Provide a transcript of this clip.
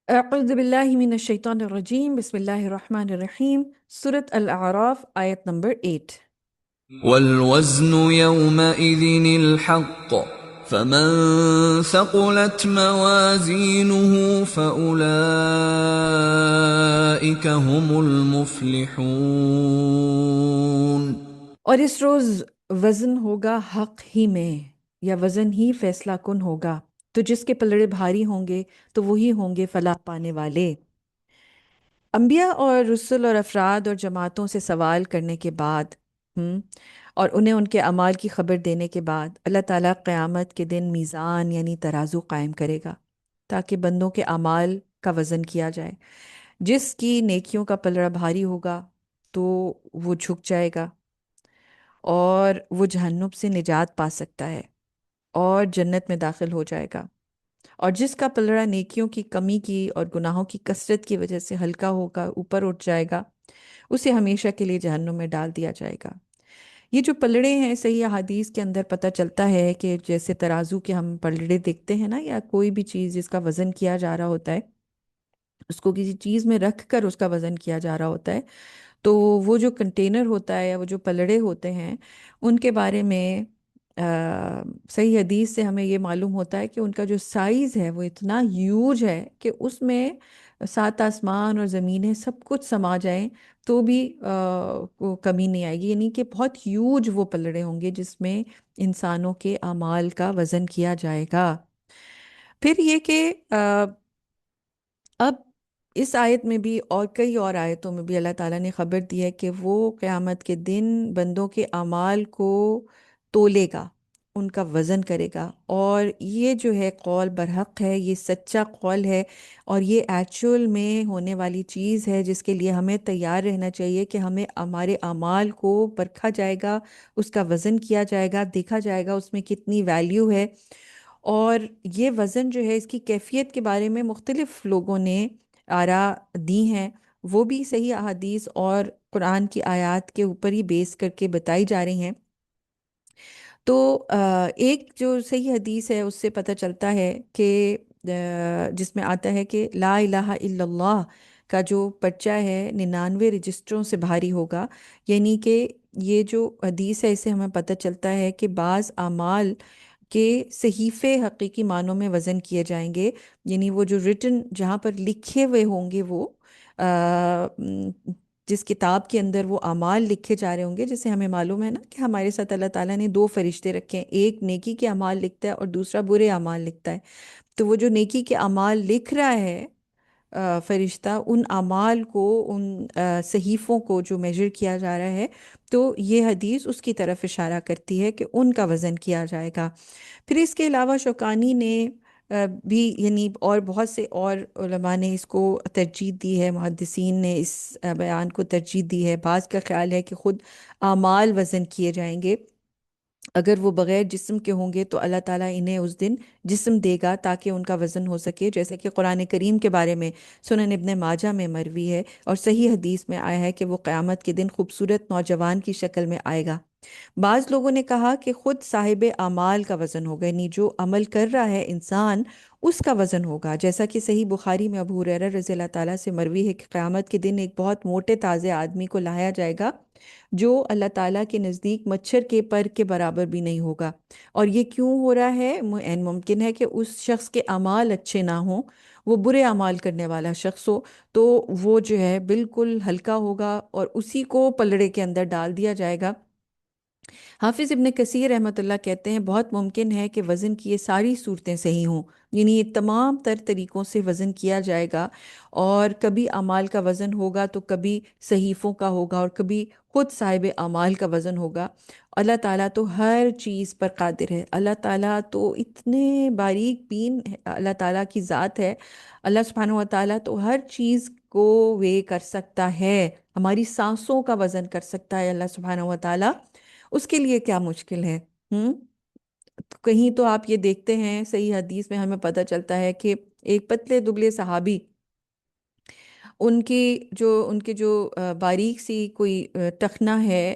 أعوذ بالله من الشيطان الرجيم بسم الله الرحمن الرحيم سورة الأعراف آية نمبر 8. والوزن يومئذ الحق فمن ثقلت موازينه فأولئك هم المفلحون. اور اس روز وزن ہوگا حق ہی میں، یا وزن ہی فیصلہ کن ہوگا، تو جس کے پلڑے بھاری ہوں گے تو وہی ہوں گے فلاح پانے والے۔ انبیاء اور رسل اور افراد اور جماعتوں سے سوال کرنے کے بعد اور انہیں ان کے اعمال کی خبر دینے کے بعد اللہ تعالیٰ قیامت کے دن میزان یعنی ترازو قائم کرے گا تاکہ بندوں کے اعمال کا وزن کیا جائے۔ جس کی نیکیوں کا پلڑا بھاری ہوگا تو وہ جھک جائے گا اور وہ جہنم سے نجات پا سکتا ہے اور جنت میں داخل ہو جائے گا، اور جس کا پلڑا نیکیوں کی کمی کی اور گناہوں کی کثرت کی وجہ سے ہلکا ہوگا، اوپر اٹھ جائے گا، اسے ہمیشہ کے لیے جہنم میں ڈال دیا جائے گا۔ یہ جو پلڑے ہیں، صحیح احادیث کے اندر پتہ چلتا ہے کہ جیسے ترازو کے ہم پلڑے دیکھتے ہیں نا، یا کوئی بھی چیز جس کا وزن کیا جا رہا ہوتا ہے، اس کو کسی چیز میں رکھ کر اس کا وزن کیا جا رہا ہوتا ہے، تو وہ جو کنٹینر ہوتا ہے یا وہ جو پلڑے ہوتے ہیں ان کے بارے میں صحیح حدیث سے ہمیں یہ معلوم ہوتا ہے کہ ان کا جو سائز ہے وہ اتنا ہیوج ہے کہ اس میں سات آسمان اور زمینیں سب کچھ سما جائیں تو بھی وہ کمی نہیں آئے گی، یعنی کہ بہت ہیوج وہ پلڑے ہوں گے جس میں انسانوں کے اعمال کا وزن کیا جائے گا۔ پھر یہ کہ اب اس آیت میں بھی اور کئی اور آیتوں میں بھی اللہ تعالیٰ نے خبر دی ہے کہ وہ قیامت کے دن بندوں کے اعمال کو تولے گا، ان کا وزن کرے گا، اور یہ جو ہے قول برحق ہے، یہ سچا قول ہے، اور یہ ایکچول میں ہونے والی چیز ہے جس کے لیے ہمیں تیار رہنا چاہیے کہ ہمیں ہمارے اعمال کو پرکھا جائے گا، اس کا وزن کیا جائے گا، دیکھا جائے گا اس میں کتنی ویلیو ہے۔ اور یہ وزن جو ہے، اس کی کیفیت کے بارے میں مختلف لوگوں نے آراء دی ہیں، وہ بھی صحیح احادیث اور قرآن کی آیات کے اوپر ہی بیس کر کے بتائی جا رہی ہیں۔ تو ایک جو صحیح حدیث ہے اس سے پتہ چلتا ہے کہ جس میں آتا ہے کہ لا الہ الا اللہ کا جو پرچہ ہے 99 رجسٹروں سے بھاری ہوگا، یعنی کہ یہ جو حدیث ہے اس سے ہمیں پتہ چلتا ہے کہ بعض اعمال کے صحیفے حقیقی معنوں میں وزن کیے جائیں گے، یعنی وہ جو ریٹن جہاں پر لکھے ہوئے ہوں گے، وہ جس کتاب کے اندر وہ اعمال لکھے جا رہے ہوں گے، جیسے ہمیں معلوم ہے نا کہ ہمارے ساتھ اللہ تعالیٰ نے دو فرشتے رکھے ہیں، ایک نیکی کے اعمال لکھتا ہے اور دوسرا برے اعمال لکھتا ہے۔ تو وہ جو نیکی کے اعمال لکھ رہا ہے فرشتہ، ان اعمال کو، ان صحیفوں کو جو میجر کیا جا رہا ہے، تو یہ حدیث اس کی طرف اشارہ کرتی ہے کہ ان کا وزن کیا جائے گا۔ پھر اس کے علاوہ شوکانی نے بھی، یعنی اور بہت سے اور علماء نے اس کو ترجیح دی ہے، محدثین نے اس بیان کو ترجیح دی ہے۔ بعض کا خیال ہے کہ خود اعمال وزن کیے جائیں گے، اگر وہ بغیر جسم کے ہوں گے تو اللہ تعالیٰ انہیں اس دن جسم دے گا تاکہ ان کا وزن ہو سکے، جیسے کہ قرآن کریم کے بارے میں سنن ابن ماجہ میں مروی ہے اور صحیح حدیث میں آیا ہے کہ وہ قیامت کے دن خوبصورت نوجوان کی شکل میں آئے گا۔ بعض لوگوں نے کہا کہ خود صاحب اعمال کا وزن ہوگا، یعنی جو عمل کر رہا ہے انسان اس کا وزن ہوگا، جیسا کہ صحیح بخاری میں ابو ہریرہ رضی اللہ تعالیٰ سے مروی ہے کہ قیامت کے دن ایک بہت موٹے تازے آدمی کو لایا جائے گا جو اللہ تعالیٰ کے نزدیک مچھر کے پر کے برابر بھی نہیں ہوگا۔ اور یہ کیوں ہو رہا ہے؟ این ممکن ہے کہ اس شخص کے اعمال اچھے نہ ہوں، وہ برے اعمال کرنے والا شخص ہو، تو وہ جو ہے بالکل ہلکا ہوگا اور اسی کو پلڑے کے اندر ڈال دیا جائے گا۔ حافظ ابن کثیر رحمۃ اللہ کہتے ہیں بہت ممکن ہے کہ وزن کی یہ ساری صورتیں صحیح ہوں، یعنی یہ تمام تر طریقوں سے وزن کیا جائے گا، اور کبھی اعمال کا وزن ہوگا تو کبھی صحیفوں کا ہوگا اور کبھی خود صاحب اعمال کا وزن ہوگا۔ اللہ تعالیٰ تو ہر چیز پر قادر ہے، اللہ تعالیٰ تو اتنے باریک بین اللہ تعالیٰ کی ذات ہے، اللہ سبحانہ و تعالیٰ تو ہر چیز کو وے کر سکتا ہے، ہماری سانسوں کا وزن کر سکتا ہے اللہ سبحانہ و تعالیٰ، اس کے لیے کیا مشکل ہے؟ کہیں تو آپ یہ دیکھتے ہیں صحیح حدیث میں ہمیں پتہ چلتا ہے کہ ایک پتلے دبلے صحابی، ان کے جو باریک سی کوئی ٹخنا ہے،